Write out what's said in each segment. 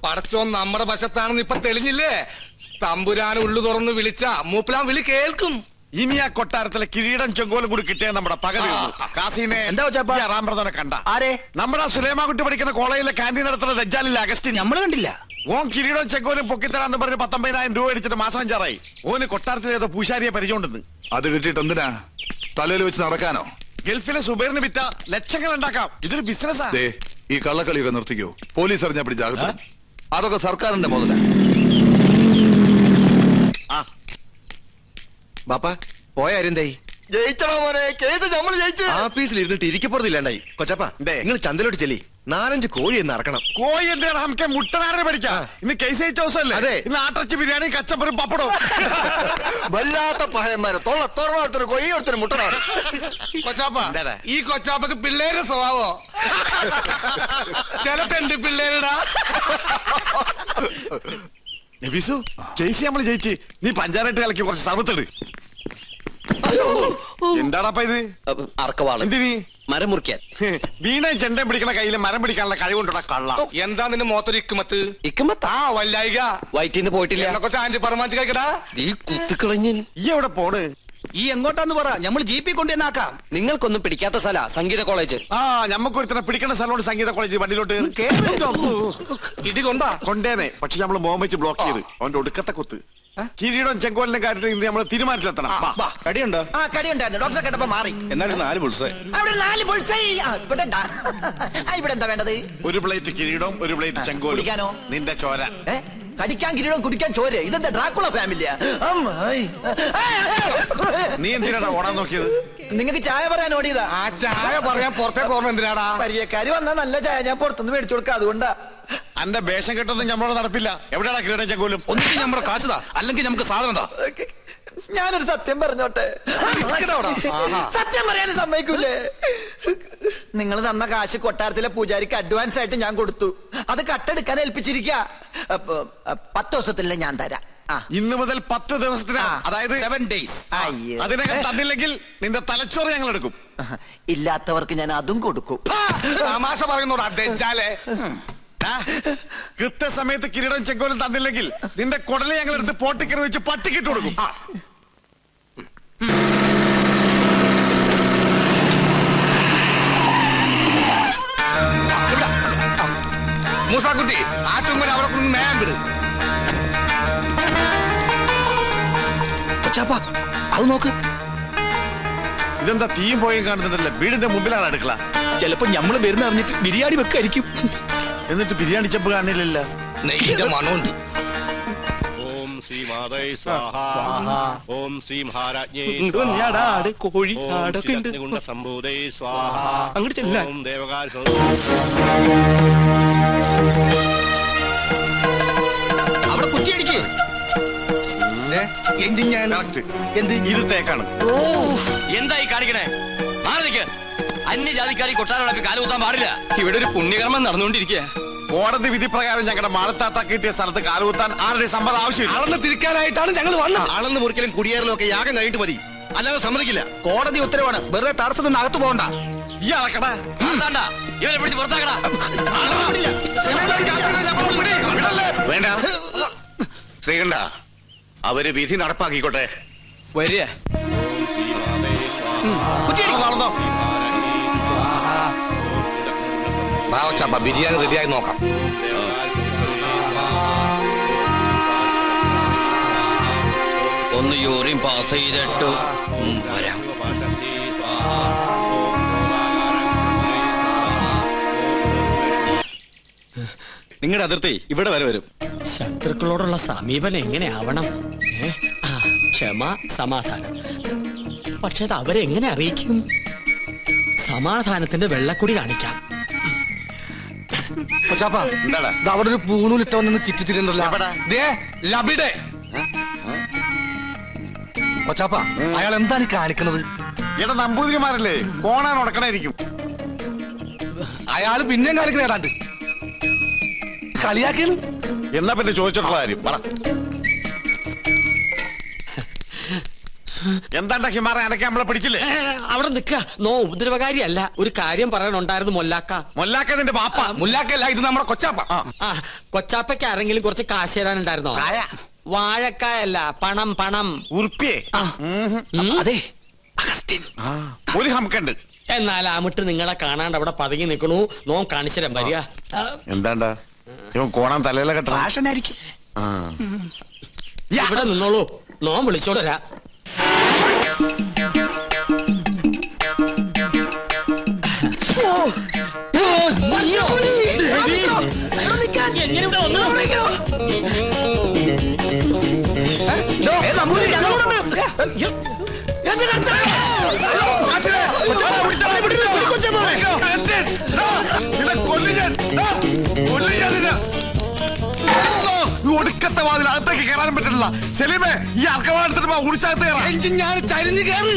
പടച്ചോൻ നമ്മുടെ വശത്താണെന്ന് ഇപ്പൊ തെളിഞ്ഞില്ലേ? തമ്പുരാൻ ഉള്ളു തുറന്ന് വിളിച്ച മൂപ്പിലാൻ വിളി കേൾക്കും. ഇനി ആ കൊട്ടാരത്തിലെ കിരീടം ചെങ്കോലും കൂടി കിട്ടിയാൽ നമ്മുടെ പകരം കണ്ട ആരെ? നമ്മുടെ സുലൈമാൻകുട്ടി പഠിക്കുന്ന കോളേജിലെ കാന്റീൻ നടത്തുന്ന ദജ്ജാലിലെ അഗസ്റ്റിൻ നമ്മള് കണ്ടില്ല. ഓൻ കിരീടം ചെങ്കോലും പൊക്കിത്തരാന്ന് പറഞ്ഞ് 19,000 രൂപ അടിച്ചിട്ട് മാസം 5 ഓന് കൊട്ടാരത്തിൽ ഏതോ പൂശാരിയെ പരിചയമുണ്ടെന്ന്. അത് കിട്ടിയിട്ട് എന്തിനാ? തലയിൽ വെച്ച് നടക്കാനോ? ഗൾഫിലെ സുബൈറിന് വിറ്റ ലക്ഷങ്ങൾ ഉണ്ടാക്കാം. ഇതൊരു ബിസിനസ്സാ. ഈ കള്ളക്കളിയൊക്കെ നിർത്തിക്കോ. പോലീസ് അറിഞ്ഞാ പിടിച്ച് അകത്ത്. അതൊക്കെ സർക്കാരിന്റെ മുതല. ബാപ്പാ പോയ ആരെന്തായി? ജയിച്ചടാ മോനെ, കേസ് നമ്മൾ ജയിച്ചു. ആഫീസിൽ ഇരുന്നിട്ട് ഇരിക്കപ്പുറത്തില്ലാണ്ടായി. കൊച്ചപ്പ നിങ്ങൾ ചന്തലോട്ട് ചെല്ലി 4-5 കോഴി എന്ന് ഇറക്കണം. കോഴി എന്താണ് നമുക്ക് മുട്ടനാടിനെ പഠിക്കാം. ഇന്ന് കേസ് ജയിച്ച ദിവസമല്ലേ? അതെ. ഇന്ന് ആട്ടർച്ചി ബിരിയാണി കച്ചപ്പറും പപ്പടവും. വല്ലാത്ത പഹയന്മാരെ തൊള്ളൊരുത്തർ കൊയ്യ ഒരുത്തർ മുട്ടനാട്. കൊച്ചാപ്പ, ഈ കൊച്ചാപ്പക്ക് പിള്ളേര് സ്വഭാവോ? ചില തെണ്ടി പിള്ളേരുടാ. നബീസു, കേസ് നമ്മൾ ജയിച്ച്. നീ പഞ്ചായത്ത് കലക്കി കുറച്ച് സർവത്തിട്. എന്താടാ ഇത്? അറക്കവാള്. എന്തിനീ? മരം മുറിക്കാൻ. വീണയും ചെണ്ടയും പിടിക്കണ കയ്യിൽ മരം പിടിക്കാനുള്ള കഴിവുണ്ടോടാ കള്ള. എന്താ നിന്റെ മോത്തൊരു ഇക്കുമത്ത്? ഇക്കുമത്താ വല്ലായിക വയറ്റിന്ന് പോയിട്ടില്ല. കൊച്ചാ ആന്റി പറമാച്ച് കഴിക്കടാ. കുത്തിക്കളഞ്ഞ ഈ എവിടെ പോണ്? ഈ എങ്ങോട്ടാന്ന് പറ, നമ്മൾ ജീപ്പി കൊണ്ടുവന്നാക്കാം. നിങ്ങൾക്കൊന്നും പിടിക്കാത്ത സ്ഥല സംഗീത കോളേജ്. ഞമ്മക്കൊരുത്തനെ പിടിക്കണ സ്ഥലമുണ്ട് സംഗീത കോളേജ്. വണ്ടിയിലോട്ട് ഇടി കൊണ്ടാ കൊണ്ടേനെ. പക്ഷെ നമ്മള് മോം വെച്ച് ബ്ലോക്ക് ചെയ്ത് അവന്റെ ഒടുക്കത്തെ കുത്ത്. കിരീടം ചെങ്കോലിന്റെ കാര്യത്തിൽ ഇന്ന് നമ്മള് തീരുമാനത്തിലെത്തണം. കടിയുണ്ടോ? കടിയുണ്ടായിരുന്നു. ഡോക്ടറെ കേട്ടപ്പോ മാറി. എന്നാലും 4 ബുൾസൈ. അവിടെ 4 ബുൾസൈ. ഇവിടെ എന്താ വേണ്ടത്? ഒരു പ്ലേറ്റ് കിരീടം, ഒരു പ്ലേറ്റ് ചെങ്കോലും. കുടിക്കാനോ? നിന്റെ ചോര. കടിക്കാൻ കിരീടം, കുടിക്കാൻ ചോര. ഇതെന്താ ഡ്രാക്കുള ഫാമിലിയാ? നീ എന്തിനാടാ ഓടാൻ നോക്കിയത്? നിങ്ങൾക്ക് ചായ പറയാൻ ഓടിയതാ. ആ ചായ പറയാൻ പുറത്തേക്ക് ഓർമ്മ എന്തിനാടാ? പരിചയക്കാര് വന്നാ നല്ല ചായ ഞാൻ പുറത്തുനിന്ന് മേടിച്ചു കൊടുക്കാം, അതുകൊണ്ടാ. അന്റെ വേഷം കെട്ടൊന്നും നമ്മളോട് നടപ്പില്ല. എവിടെയാണ് കിരീടം ചെങ്കോലും? ഒന്നിനും നമ്മുടെ കാശുതാ, അല്ലെങ്കിൽ നമുക്ക് സാധനം താ. ഞാനൊരു സത്യം പറഞ്ഞോട്ടെ? സത്യം പറയാനും സമ്മതിക്കൂലേ? നിങ്ങൾ തന്ന കാശ് കൊട്ടാരത്തിലെ പൂജാരിക്ക് അഡ്വാൻസ് ആയിട്ട് ഞാൻ കൊടുത്തു. അത് കട്ടെടുക്കാൻ ഏൽപ്പിച്ചിരിക്ക. 10 ദിവസത്തിലെ ഞാൻ തരാം. ഇന്ന് മുതൽ 10 ദിവസത്തിന്, അതായത് 7 days. അതിനകം തന്നില്ലെങ്കിൽ നിന്റെ തലച്ചോറ് ഞങ്ങൾ എടുക്കും. ഇല്ലാത്തവർക്ക് ഞാൻ അതും കൊടുക്കും. തമാശ പറയുന്നോടാ ദജ്ജാലേ. കൃത്യസമയത്ത് കിരീടം ചെങ്കോലും തന്നില്ലെങ്കിൽ നിന്റെ കുടലെ ഞങ്ങൾ എടുത്ത് പോട്ടിക്കറി വെച്ച് പട്ടിക്കിട്ട് കൊടുക്കും. മൂസാക്കുട്ടി, ആ ചുമ്മൻ അവിടെ കൊണ്ട് നേരം വിട്. അത് നോക്ക്. ഇതെന്താ തീയും പോയും കാണുന്നുണ്ടല്ലോ? വീടിന്റെ മുമ്പിലാണ് അടുക്കള. ചിലപ്പോ ഞമ്മള് വരുന്ന അറിഞ്ഞിട്ട് ബിരിയാണി വെക്കായിരിക്കും. എന്നിട്ട് ബിരിയാണി ചെമ്പ് കാണില്ലല്ലോ. നെയ്യുടെ മണമുണ്ട്. ഓം ശ്രീ മാതൈ സ്വാഹ. ഓം ശ്രീ മഹാരാജ്ഞേ കോഴി സംഭൂതൈ സ്വാഹ. അങ്ങോട്ട് ചെല്ലാൻ. ഓം ദേവകാൽ അവിടെ കുറ്റിയടിക്ക്. ഇത് തേക്കാണ്. എന്തായി കാണിക്കണേ? അന്യജാതിക്കാരി കൊട്ടാരം കാലുകുത്താൻ പാടില്ല. ഇവിടെ ഒരു പുണ്യകർമ്മം നടന്നുകൊണ്ടിരിക്കുക. കോടതി വിധി പ്രകാരം ഞങ്ങളുടെ മാളത്താത്ത കിട്ടിയ സ്ഥലത്ത് കാലുകുത്താൻ ആരുടെ സമ്മതം ആവശ്യമില്ല. അളന്ന് തിരിക്കാനായിട്ടാണ് ഞങ്ങൾ വന്നത്. അളന്ന് മുറിക്കലും കുടിയേറലും ഒക്കെ യാഗം കഴിഞ്ഞിട്ട് മതി, അല്ലാതെ സമ്മതിക്കില്ല. കോടതി ഉത്തരവാണ്. വെറുതെ തടസ്സം നിന്ന് അകത്ത് പോകണ്ട. ഈ അളക്കടാ. ഇവരെ പിടിച്ച് പുറത്താക്കടാ. വേണ്ട ശ്രീകണ്ഠ, അവര് വിധി നടപ്പാക്കിക്കോട്ടെ. വരിക. ബിരിയാണി റെഡിയായി നോക്കാം. ഒന്ന് യൂറിൻ പാസ് ചെയ്തിട്ട് വരാം. നിങ്ങളുടെ അതിർത്തി ഇവിടെ വരെ വരും. ശത്രുക്കളോടുള്ള സമീപനം എങ്ങനെയാവണം? ക്ഷമ, സമാധാനം. പക്ഷെ അത് അവരെങ്ങനെ അറിയിക്കും? സമാധാനത്തിന്റെ വെള്ളക്കുടി കാണിക്കാം. അവിടെ ഒരു പൂണൂലിട്ട വന്ന് ചുറ്റിത്തിരുന്നല്ലോ. കൊച്ചാപ്പ, അയാൾ എന്താണ് കാണിക്കണത്? എടാ നമ്പൂതിരിമാരല്ലേ, കോണാൻ ഉടക്കണായിരിക്കും. അയാള് പിന്നെയും കാണിക്കണ ഏതാണ്ട് കളിയാക്കിയാണ്. എന്നാ പിന്നെ ചോദിച്ചിട്ടുള്ള കാര്യം പറ. എന്താണ്ടാ ഹിമാറ അനക്കെ നമ്മളെ പിടിച്ചില്ലേ? അവിടെ നിക്ക. നോ ഉപദ്രവകാരിയല്ല. ഒരു കാര്യം പറയാനുണ്ടായിരുന്നു മൊല്ലാക്ക. മൊല്ലാക്ക നിന്റെ ബാപ്പ. മുല്ലാക്കല്ല, ഇത് നമ്മുടെ കൊച്ചാപ്പ. ആ കൊച്ചാപ്പയ്ക്ക് ആരെങ്കിലും കുറച്ച് കാശ് തരാനുണ്ടായിരുന്നോ? വാഴക്കായല്ല, പണം പണം. ഉറുപ്പിയെ അതെ ഒരു ഹംക്കുണ്ട്. എന്നാൽ ആമിട്ട് നിങ്ങളെ കാണാണ്ട് അവിടെ പതുങ്ങി നിൽക്കണു. നോൻ കാണിച്ചരം വരിക. എന്താണ്ടാ ഇവൻ കോണാൻ തലയിലെ കെട്ട ഭാഷനായിരിക്കും. ഇവിടെ നിന്നോളൂ, നോൻ വിളിച്ചോട് വരാ. എങ്ങനെ ഇവിടെ വന്നു? ഒടുക്കത്തെ വാതിൽ അകത്തേക്ക് കയറാനും പറ്റില്ല. സെലീമേ, ഈ അർക്കവാടത്തിന് ഉടിച്ചകത്ത് കയറാം. ഞാൻ ചരിഞ്ഞ് കയറ്.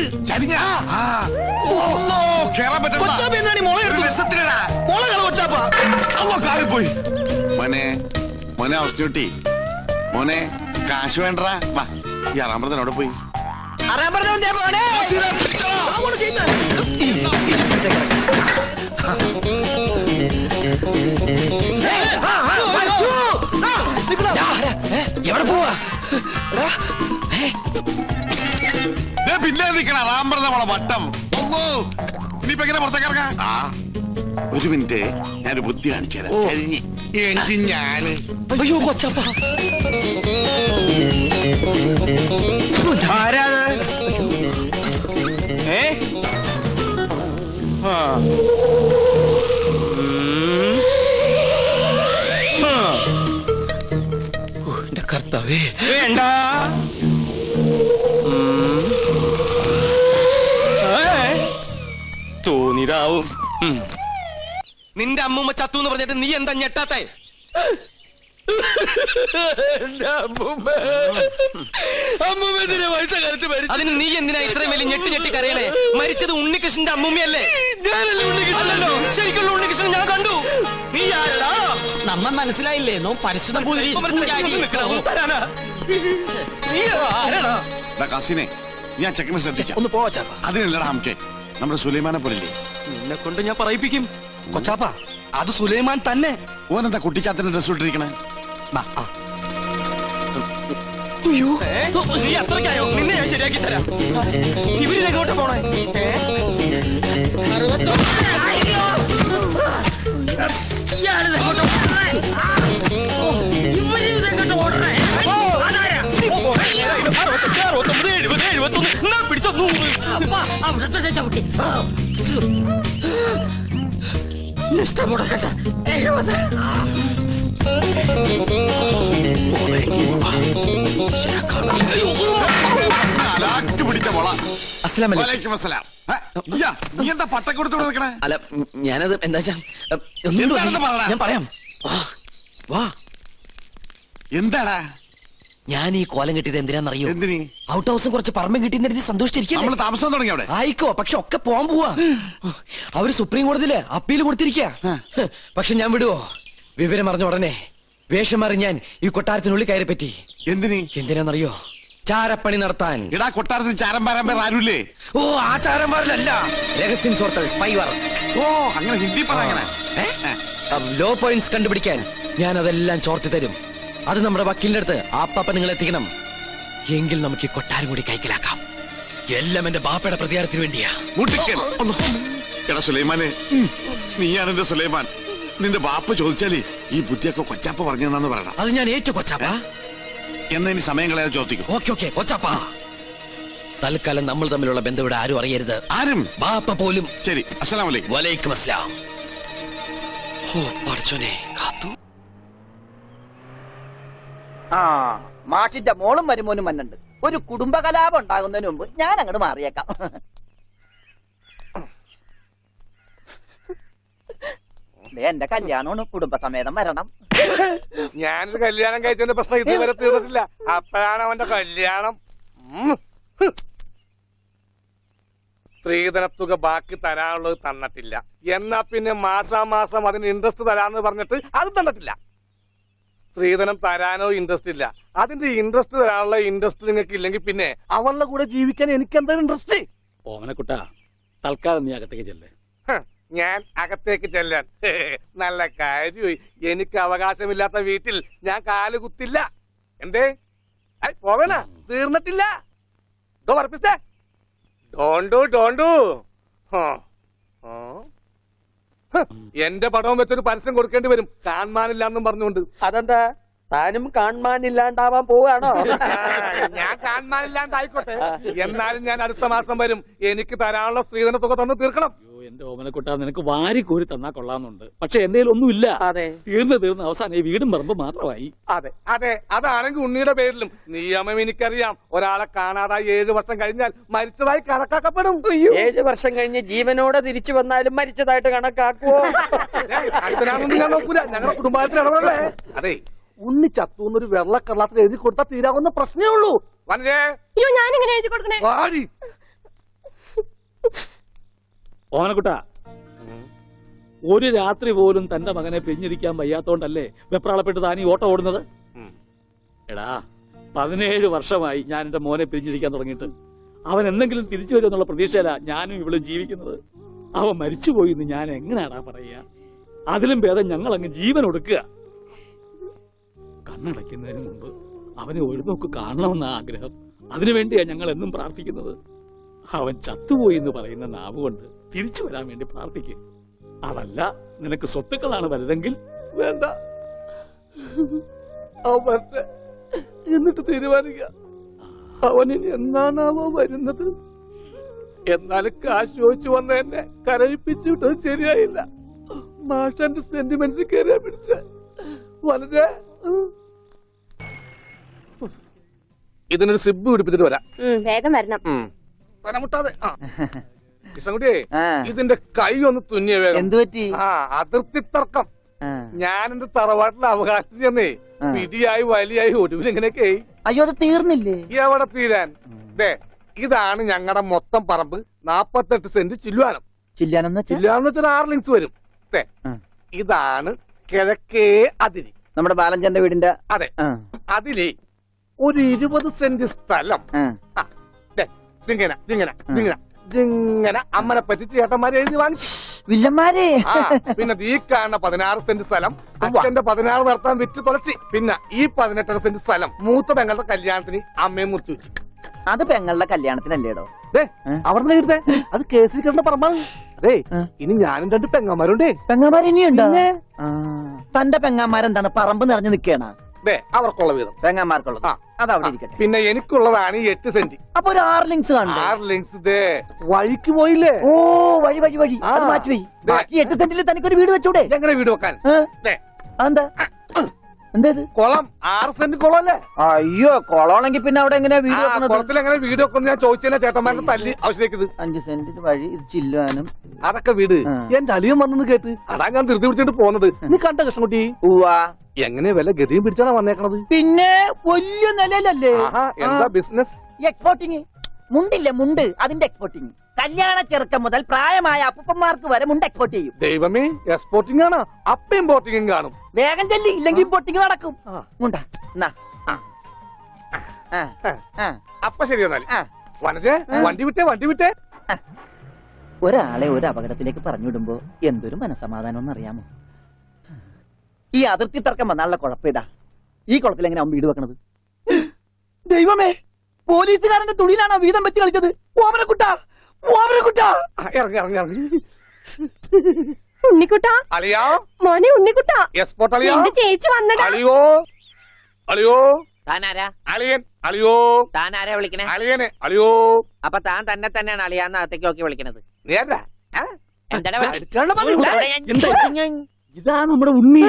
കേറാൻ പോയി. മോനെ മോനെ അവസ്ഥ മോനെ കാശ് വേണ്ടടാ. വാ, ഈ അറാമ്പറത്തിനവിടെ പോയി. എവിടെ പോവാ? പിന്നെ നിൽക്കണ റാമ്പറ നമ്മളെ വട്ടം. ഇനിയിപ്പോ എങ്ങനെ പുറത്തേക്ക് ഇറങ്ങാം? ഒരു മിനിറ്റ്, ഞാനൊരു ബുദ്ധി കാണിച്ചു തരാം. കഴിഞ്ഞ് ഞാന് അയ്യോ കൊച്ചപ്പ. എന്റെ കർത്താവേ. വേണ്ട. തോന്നിയതാവും. നിന്റെ അമ്മൂമ്മ ചത്തു എന്ന് പറഞ്ഞിട്ട് നീ എന്താ ഞെട്ടാത്തെ? അതിന് നീ എന്തിനാ ഇത്രയും വലിയ ഞെട്ടി ഞെട്ടി കരയണേ? മരിച്ചത് ഉണ്ണികൃഷ്ണന്റെ അമ്മൂമ്മയല്ലേ? അല്ലല്ലോ, ശരിക്കുള്ള ഉണ്ണികൃഷ്ണൻ ഞാൻ കണ്ടു. നീ ആരടാ? നമ്മ മനസ്സിലായില്ലേ? നോ പരിശുദ്ധ കാസിനെ ഞാൻ ചെക്കനെ ശ്രദ്ധിക്കാം. ഒന്ന് പോവാ ചാപ്പ. അതിനല്ലടാ ഹംകെ, നമ്മുടെ സുലൈമാനെ പോലില്ലേ? നിന്നെ കൊണ്ട് ഞാൻ പറയിപ്പിക്കും. കൊച്ചാപ്പ, അത് സുലൈമാൻ തന്നെ. ഓനെന്താ കുട്ടിച്ചാത്തിന്റെ ഡ്രസ് ഇട്ടിരിക്കണേ? നീ അത്രയ്ക്കായോ? നിന്നെ ഞാൻ ശരിയാക്കി തരാം. ഇവരിലെങ്ങോട്ട് പോണേ? പിടിച്ചോ 100. അവിടെ തന്നെ ചവിട്ടി. നിഷ്ഠമുടക്കട്ടെ. 70. പിടിച്ച മോള. അസ്സലാമു അലൈക്കും. വലൈക്കും അസ്സലാം. നീ എന്താ പട്ടം കൊടുത്തോണ്ട് നിൽക്കണേ? അല്ല, ഞാനത് എന്താ എന്താണെന്ന് പറയടാ. ഞാൻ പറയാം. വാ. എന്താടാ ഞാൻ ഈ കോലം കിട്ടിയത് എന്തിനാന്നറിയോ? എന്തിനീ? ഔട്ട് ഹൗസും കുറച്ച് പറമ്പും കിട്ടിയെന്ന് സന്തോഷിച്ചിരിക്കും. നമ്മള് താമസം തുടങ്ങി അവിടെ. ആയിക്കോ, പക്ഷെ ഒക്കെ പോവാൻ പോവാ. അവര് സുപ്രീം കോടതിയില് അപ്പീൽ കൊടുത്തിരിക്ക. പക്ഷെ ഞാൻ വിടുവോ? വിവരം അറിഞ്ഞ ഉടനെ വേഷം മാറി ഞാൻ ഈ കൊട്ടാരത്തിനുള്ളിൽ കയറി പറ്റി. എന്തിനാന്നറിയോ? ചാരപ്പണി നടത്താൻ. ഇടാ കൊട്ടാരത്തിൽ ചാരം പാരാൻ പേർ ആരുമില്ലേ? ഓ, ആ ചാരന്മാരിലല്ല, രഹസ്യം ചോർത്തൽ, സ്പൈ വർക്ക്. ഓ, അങ്ങനെ ഹിന്ദി പറയണേ. ലോ പോയിന്റ്സ് കണ്ടുപിടിക്കാൻ ഞാൻ അതെല്ലാം ചോർത്തി തരും. അത് നമ്മുടെ വക്കീലിന്റെ അടുത്ത് ആപ്പാപ്പ നിങ്ങൾ എത്തിക്കണം. എങ്കിൽ നമുക്ക് ഈ കൊട്ടാരം കൂടി കൈക്കലാക്കാം. എല്ലാം എന്റെ ബാപ്പയുടെ പ്രതികാരത്തിന് വേണ്ടിയാ. എടാ സുലൈമാനെ, നീയാണ് എന്റെ സുലൈമാൻ. നിന്റെ ബാപ്പ ചോദിച്ചാലേ ഈ ബുദ്ധിയൊക്കെ കൊച്ചാപ്പ പറഞ്ഞെന്നു പറയണം. അത് ഞാൻ ഏറ്റു കൊച്ചാപ്പ. എന്നാ ഇനി സമയം കളയാതെ ചോദിക്കും. ഓക്കെ കൊച്ചാപ്പ. തൽക്കാലം നമ്മൾ തമ്മിലുള്ള ബന്ധം ഇവിടെ ആരും അറിയരുത്. ആരും? ബാപ്പ പോലും. ശരി. അസ്സലാമു അലൈക്കും. വലൈക്കും അസ്സലാം. ഓ പഠിച്ചോനെ കാത്തു. മാഷിന്റെ മോളും വരുമോനും മന്നുണ്ട്. ഒരു കുടുംബകലാപം ഉണ്ടാകുന്നതിന് മുമ്പ് ഞാൻ അങ്ങോട്ട് മാറിയേക്കാം. എന്റെ കല്യാണമാണ്, കുടുംബസമേതം വരണം. ഞാനൊരു കല്യാണം കഴിച്ചതിന്റെ പ്രശ്നം ഇതുവരെ തീർന്നിട്ടില്ല. അപ്പോഴാണ് അവന്റെ കല്യാണം. സ്ത്രീധനത്തുക ബാക്കി തരാനുള്ളത് തന്നിട്ടില്ല. എന്നാ പിന്നെ മാസാമാസം അതിന് ഇൻട്രസ്റ്റ് തരാന്ന് പറഞ്ഞിട്ട് അത് തന്നിട്ടില്ല. സ്ത്രീധനം തരാനോ ഇൻട്രസ്റ്റ് ഇല്ല. അതിന്റെ ഇൻട്രസ്റ്റ് തരാനുള്ള ഇൻട്രസ്റ്റ് നിങ്ങൾക്ക് ഇല്ലെങ്കിൽ പിന്നെ അവളുടെ കൂടെ ജീവിക്കാൻ എനിക്ക് എന്താണ് ഇൻട്രസ്റ്റ്? ഓമനക്കുട്ട തൽക്കാലം നീ അകത്തേക്ക് ചെല്ലേ. ഞാൻ അകത്തേക്ക് ചെല്ലാൻ നല്ല കാര്യമായി. എനിക്ക് അവകാശമില്ലാത്ത വീട്ടിൽ ഞാൻ കാല് കുത്തില്ല. എന്തേ പോവണ തീർന്നിട്ടില്ല. ഡോണ്ടു എന്റെ പടവും വെച്ചൊരു പരസ്യം കൊടുക്കേണ്ടി വരും, കാണാനില്ലാന്നും പറഞ്ഞുകൊണ്ട്. അതെന്താ താനും കാണാനില്ലാണ്ടാവാൻ പോവാണോ? ഞാൻ കാണാനില്ലാണ്ടായിക്കോട്ടെ, എന്നാലും ഞാൻ അടുത്ത മാസം വരും. എനിക്ക് തരാനുള്ള സ്ത്രീധന തുക തന്നു തീർക്കണം. എന്റെ ഓമനക്കുട്ട നിനക്ക് വാരി കോരി തന്നാ കൊള്ളാന്നുണ്ട്, പക്ഷെ എന്റെ ഒന്നുമില്ല. അതെ, തീർന്ന് അവസാനം ഈ വീടും പറമ്പ് മാത്രമായി. അതെ അതെ, അതാണെങ്കിൽ ഉണ്ണിയുടെ പേരിലും നിയമം എനിക്കറിയാം. ഒരാളെ കാണാതായി 7 വർഷം കഴിഞ്ഞാൽ മരിച്ചതായി കണക്കാക്കപ്പെടും. 7 വർഷം കഴിഞ്ഞ് ജീവനോടെ തിരിച്ചു വന്നാലും മരിച്ചതായിട്ട് കണക്കാക്കുവോ? അടുത്തനാണെന്ന് ഞാൻ നോക്കൂല, ഞങ്ങളുടെ കുടുംബത്തിൽ ഇടപെടേ. അതെ, ഉണ്ണി ചത്തുന്നൊരു വെള്ളക്കള്ളത്തിൽ എഴുതി കൊടുത്താൽ തീരാവുന്ന പ്രശ്നമേ ഉള്ളൂ. അയ്യോ, ഞാനിങ്ങനെ എഴുതി കൊടുക്കണേ. ഓമനക്കുട്ട ഒരു രാത്രി പോലും തന്റെ മകനെ പിരിഞ്ഞിരിക്കാൻ വയ്യാത്തോണ്ടല്ലേ വെപ്രാളപ്പെട്ട് താനീ ഓട്ടം ഓടുന്നത്? എടാ 17 വർഷമായി ഞാൻ എന്റെ മോനെ പിരിഞ്ഞിരിക്കാൻ തുടങ്ങിയിട്ട്. അവൻ എന്തെങ്കിലും തിരിച്ചു വരുമെന്നുള്ള പ്രതീക്ഷയില ഞാനും ഇവിടെ ജീവിക്കുന്നത്. അവൻ മരിച്ചുപോയി എന്ന് ഞാൻ എങ്ങനെയാടാ പറയുക? അതിലും ഭേദം ഞങ്ങൾ അങ്ങ് ജീവൻ ഒടുക്കുക. കണ്ണടയ്ക്കുന്നതിന് മുമ്പ് അവനെ ഒരു നോക്ക് കാണണമെന്ന ആഗ്രഹം. അതിനുവേണ്ടിയാ ഞങ്ങൾ എന്നും പ്രാർത്ഥിക്കുന്നത്. അവൻ ചത്തുപോയി എന്ന് പറയുന്ന നാവ് കൊണ്ട് തിരിച്ചു വരാൻ വേണ്ടി പ്രാർത്ഥിക്കും. അതല്ല നിനക്ക് സ്വത്തുക്കളാണ് വലുതെങ്കിൽ വേണ്ട, അവന്റെ എന്നിട്ട് തീരുമാനിക്കുക. അവനിനി എന്നാണാവോ വരുന്നത്. എന്നാലും കാശ് ചോദിച്ചു വന്ന എന്നെ കരയിപ്പിച്ചു വിട്ടത് ശരിയായില്ല. മാഷന്റെ സെന്റിമെന്റ്സ് കയറിയാ പിടിച്ച വളരെ. ഇതിനൊരു സിബ് പിടിപ്പിച്ചിട്ട് വരാം. വേഗം വരണം. മുട്ടാതെ. കൃഷ്ണൻകുട്ടിയെ, ഇതിന്റെ കൈ ഒന്ന് തുന്നിയ വേഗം. എന്ത് പറ്റി? അതിർത്തി തർക്കം. ഞാൻ എന്റെ തറവാട്ടിലെ അവകാശം ചെന്നേ പിടിയായി വലിയായി ഒടുവിൽ ഇങ്ങനെയൊക്കെ. അയ്യോ, അത് തീർന്നില്ലേ? എവിടെ തീരാൻ? ഇതാണ് ഞങ്ങളുടെ മൊത്തം പറമ്പ്. 48 സെന്റ് ചില്ലുവാനം. ചില്ലാനം ചില്ലുവാനം വെച്ചാൽ 6 ലിങ്സ് വരും. ഇതാണ് കിഴക്കേ അതിരി, നമ്മുടെ ബാലഞ്ചന്റെ വീടിന്റെ. അതെ, അതിലേ ഒരു 20 സെന്റ് സ്ഥലം. ഇങ്ങനെ അമ്മനെ പറ്റി ചേട്ടന്മാരെ എഴുതി വാങ്ങിച്ചു. വില്ലന്മാരെ. പിന്നെ ഈ കാണുന്ന 16 സെന്റ് സ്ഥലം അച്ഛന്റെ 16 നടത്താൻ വിറ്റ് തുളച്ചി. പിന്നെ ഈ 18 സെന്റ് സ്ഥലം മൂത്ത പെങ്ങളുടെ കല്യാണത്തിന് അമ്മയെ മുറിച്ചു വെച്ചു. അത് പെങ്ങളുടെ കല്യാണത്തിനല്ലേടോ? അവിടെ എഴുതേ, അത് കേസിൽ കിടന്ന പറമ്പാണ്. അതെ, ഇനി ഞാനും 2 പെങ്ങന്മാരുണ്ടേ. പെങ്ങന്മാർ ഇനിയുണ്ടോ? തന്റെ പെങ്ങന്മാരെന്താണ് പറമ്പ് നിറഞ്ഞു നിൽക്കണ? അവർക്കുള്ള വീതം പെങ്ങന്മാർക്കുള്ളത് അതവിടെ ഇരിക്കട്ടെ. പിന്നെ എനിക്കുള്ളതാണ് 8 സെന്റ്. അപ്പൊ ഒരു 6 ലിങ്സ് കാണും. 6 ലിങ്സ് വഴിക്ക് പോയില്ലേ? ഓ, വഴി അത് മാറ്റി. ബാക്കി 8 സെന്റിൽ തനിക്കൊരു വീട് വെച്ചൂടെ? എങ്ങനെ വീട് വെക്കാൻ? എന്താ എന്തേത്? കുളം 6 സെന്റ് കുളം അല്ലേ? അയ്യോ, കുളമാണെങ്കിൽ പിന്നെ അവിടെ എങ്ങനെയാ വീട് വെക്കുന്നത്? കുളത്തിൽ എങ്ങനെ വീട് വെക്കുന്നു ഞാൻ ചോദിച്ചതിനെ ചേട്ടന്മാരുടെ തല്ലി ആവശ്യത്തേക്ക്. 5 സെന്റ് വഴി ഇത് ചില്ലുവാനും. അതൊക്കെ വീട് എന്റെ അളിയൻ വന്നെന്ന് കേട്ട് അതാ ഞാൻ ധൃതി പിടിച്ചിട്ട് പോകുന്നത്. നീ കണ്ട കൃഷ്ണൻകുട്ടി? എങ്ങനെ വില ഗതിയും പിടിച്ചാണ് വന്നേക്കണത്? പിന്നെ വലിയ നിലയിലല്ലേ? എന്താ ബിസിനസ്? എക്സ്പോർട്ടിങ്. മുണ്ടില്ലേ, മുണ്ട്, അതിന്റെ എക്സ്പോർട്ടിങ്. കല്യാണ ചെറുക്കം മുതൽ പ്രായമായ അപ്പന്മാർക്ക് വരെ മുണ്ട് എക്സ്പോർട്ട് ചെയ്യും. ദൈവമേ, എക്സ്പോർട്ടിംഗ് ആണ്. അപ്പ ഇമ്പോർട്ടിംഗും കാണും. വേഗം ചെല്ലി, ഇല്ലെങ്കിൽ ഇമ്പോർട്ടിംഗ് നടക്കും. അപ്പൊ ശരി എന്നാൽ വനജേ, വണ്ടി വിട്ടേ. ഒരാളെ ഒരു അപകടത്തിലേക്ക് പറഞ്ഞുവിടുമ്പോ എന്തൊരു മനസമാധാനം എന്നറിയാമോ? ഈ അതിർത്തി തർക്കം വന്നാലുള്ള കുഴപ്പമിതാ. ഈ കുളത്തിൽ എങ്ങനെ വീട് വെക്കണത്? ദൈവമേ, പോലീസുകാരന്റെ തുണിയിലാണോ വീതം വെച്ച് കളിച്ചത്? ഉണ്ണിക്കുട്ടാ, അളിയാ, മോനെ ഉണ്ണിക്കുട്ടാ, എക്സ്പോർട്ട് അളിയാ, എന്റെ ചേച്ചി വന്നടാ. അളിയോ, താനാരാ? അളിയൻ. അളിയോ, താനാരാ വിളിക്കണേ? അളിയനെ. അളിയോ, അപ്പൊ താൻ തന്നെ തന്നെയാണ് അളിയാന്ന് അകത്തേക്ക് നോക്കി വിളിക്കണത്? നീ എന്താ ഇതാ നമ്മുടെ ഉണ്ണി.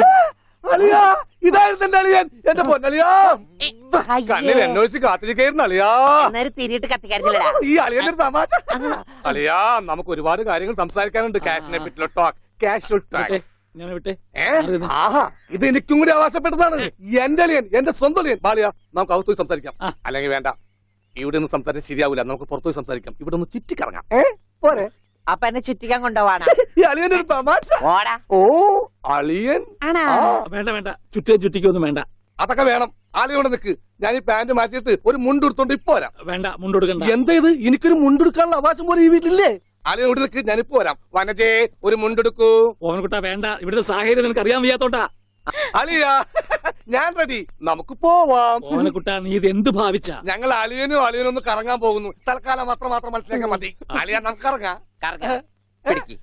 അളിയാ, ഇതായിരുന്നു എന്റെ അളിയൻ. എന്റെ പൊന്നളിയാ, കണ്ണിൽ അന്വേഷിച്ച് കാത്തിരിക്കായിരുന്നു അളിയാ. തിരിയിട്ട് കത്തിക്കാരില്ല. ഈ അളിയന്റെ തമാശ. അളിയാ, നമുക്ക് ഒരുപാട് കാര്യങ്ങൾ സംസാരിക്കാനുണ്ട്. കാഷിനെ പറ്റിയുള്ള ടോക്ക്, കാഷ്വൽ ടോക്ക്. ഇത് എനിക്കും കൂടി അവകാശപ്പെട്ടതാണ്. എന്റെ അളിയൻ, എന്റെ സ്വന്തം അളിയൻ. ബാലിയ, നമുക്ക് അകത്ത് പോയി സംസാരിക്കാം. അല്ലെങ്കിൽ വേണ്ട, ഇവിടെ നിന്ന് സംസാരിച്ചാൽ ശരിയാവില്ല. നമുക്ക് പുറത്തുപോയി സംസാരിക്കാം. ഇവിടെ ഒന്ന് ചുറ്റിക്കറങ്ങാം. പോരെ? അപ്പൊ എന്നെ ചുറ്റിക്കാൻ കൊണ്ടുപോവാണ് ഈ അളിയന്റെ ഒരു തമാശ. ഓടാ ഓ അളിയൻ ആണോ ആ, വേണ്ട വേണ്ട ചുറ്റിക്കൊന്നും വേണ്ട. അതൊക്കെ വേണം. ആളിയോടെ നിക്ക്, ഞാൻ ഈ പാന്റ് മാറ്റിയിട്ട് ഒരു മുണ്ടെടുത്തോണ്ട് ഇപ്പൊ വരാം. വേണ്ട മുണ്ടെടുക്കണ്ട. എന്താ ഇത്, എനിക്കൊരു മുണ്ടെടുക്കാനുള്ള അവകാശം പോലെ ഈ വീട്ടിലില്ലേ? ആളിയോട് നിക്ക്, ഞാനിപ്പോ വരാം. വനജേ ഒരു മുണ്ടെടുക്കൂ. ഓമനക്കുട്ട വേണ്ട, ഇവിടുത്തെ സാഹചര്യം നിനക്ക് അറിയാൻ വയ്യാത്തോട്ടാ. അളിയ ഞാൻ റെഡി, നമുക്ക് പോവാം. ഓമനക്കുട്ട നീ ഇത് എന്ത് ഭാവിച്ച? ഞങ്ങൾ അളിയനും ഒന്ന് കറങ്ങാൻ പോകുന്നു. തൽക്കാലം മാത്രം മനസ്സിലാക്കാൻ മതി. അളിയ നമുക്ക് ഇറങ്ങാം. പിടിക്ക്.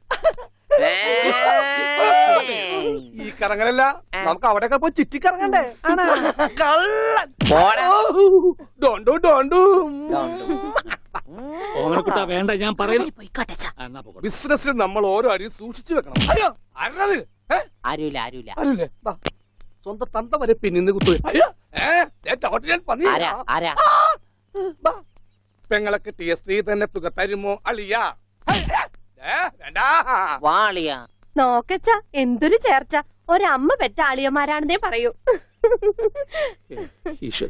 ഈ കറങ്ങലല്ല, നമുക്ക് അവിടെയൊക്കെ പോയി ചുറ്റിക്കറങ്ങണ്ടേ? കള്ളൻ. ഡോണ്ടു ഡോണ്ടു. ഓമനക്കുട്ട വേണ്ട, ഞാൻ പറയുന്നു. ബിസിനസ്സിൽ നമ്മൾ ഓരോ അടിയും സൂക്ഷിച്ചു വെക്കണം. അയ്യോ ആരത്? ആരുമില്ല ആരുല്ലേ? ബാ. സ്വന്തം തന്ത വരെ പിന്നിന്ന് കുത്തു. ആരാ പെങ്ങളെ കിട്ടിയ സ്ത്രീ തന്നെ തുക തരുമോ അളിയ? വേണ്ട. വാളിയ നോക്കച്ച എന്തൊരു ചേർച്ച. ഒരമ്മ പെറ്റ ആളിയന്മാരാണെന്നേ പറയൂ. ഈശ്വര